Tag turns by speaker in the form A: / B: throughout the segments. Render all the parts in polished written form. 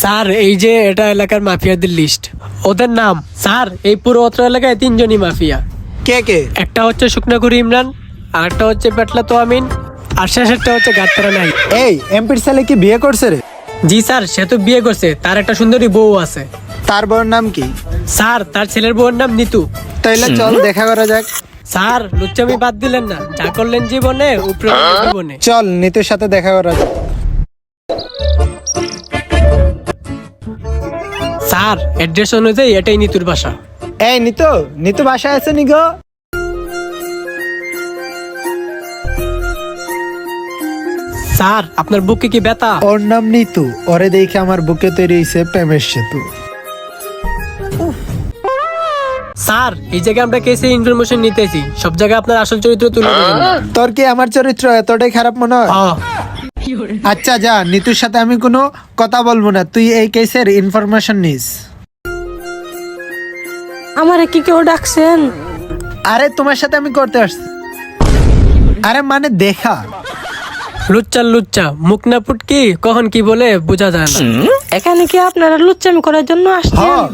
A: Sir এই যে এটা এলাকার মাফিয়াদের লিস্ট, ওদের নাম স্যার এই পুরো অত্র এলাকায় তিনজনই মাফিয়া।
B: কে কে?
A: একটা হচ্ছে শুকনাগুড়ি ইমরান, আর একটা হচ্ছে পেটলা তোয়ামিন, আর শেষেরটা হচ্ছে গাতরা নাই।
B: এই এমপির ছেলে কি বিয়ে করছে রে?
A: জি স্যার, সে তো বিয়ে করছে, তার একটা সুন্দরী বউ আছে।
B: তার বউর নাম কি?
A: স্যার তার ছেলের বউয়ের নাম নিতু।
B: তাইলে চল দেখা করা যাক।
A: স্যার লুচ্চামি বাদ দিলেন না, যা করলেন জীবনে উপরে জীবনে।
B: চল নিতুর সাথে দেখা করা যাক।
A: স্যার অ্যাড্রেস অনুযায়ী এটাই নিতুর বাসা।
B: এই নিতু, নিতু বাসায় আছে নি গো?
A: স্যার আপনার বুকে কি ব্যথা?
B: ওর নাম নিতু, ওরে দেখে আমার বুকে তৈরি হয়েছে প্রেমের সেতু।
A: স্যার এই জায়গায় আমরা কেসে ইনফরমেশন নিতেছি, সব জায়গায় আপনার আসল চরিত্র তুলে ধরেন।
B: তোর কি আমার চরিত্র এতটাই খারাপ মনে হয়?
A: হ্যাঁ।
B: আচ্ছা যা, নিতুর সাথে আমি কোনো কথা বলবো না, তুই এই কেসের ইনফরমেশন নিস।
C: আমারে কি কেউ ডাকছেন?
B: আরে তোমার সাথে আমি করতে আসছি। আরে মানে দেখা।
A: লুচ্চার লুচ্চা, মুখ না ফুটকি কখন কি বলে বোঝা যায় না।
C: এখানে কি আপনারা লুচ্চামি করার জন্য আসছেন?
B: হ্যাঁ।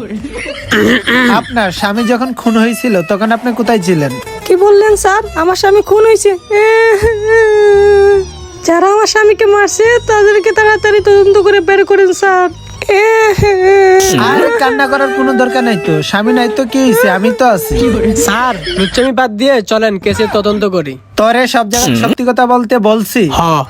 B: আপনার স্বামী যখন খুন হয়েছিল তখন আপনি কোথায় ছিলেন?
C: কি বললেন স্যার? আমার স্বামী খুন হয়েছে? যারা আমার স্বামীকে মারছে তাদেরকে তাড়াতাড়ি তদন্ত করে বের করেন স্যার।
B: আর কান্না করার কোনো দরকার নাই তো, স্বামী নাই তো কি হয়েছে, আমি তো আছি।
A: স্যার লুচ্চামি বাদ দিয়ে চলেন কেসের তদন্ত করি।
B: তোরে সব জায়গায় সত্যি কথা বলতে বলছি।
A: হ্যাঁ।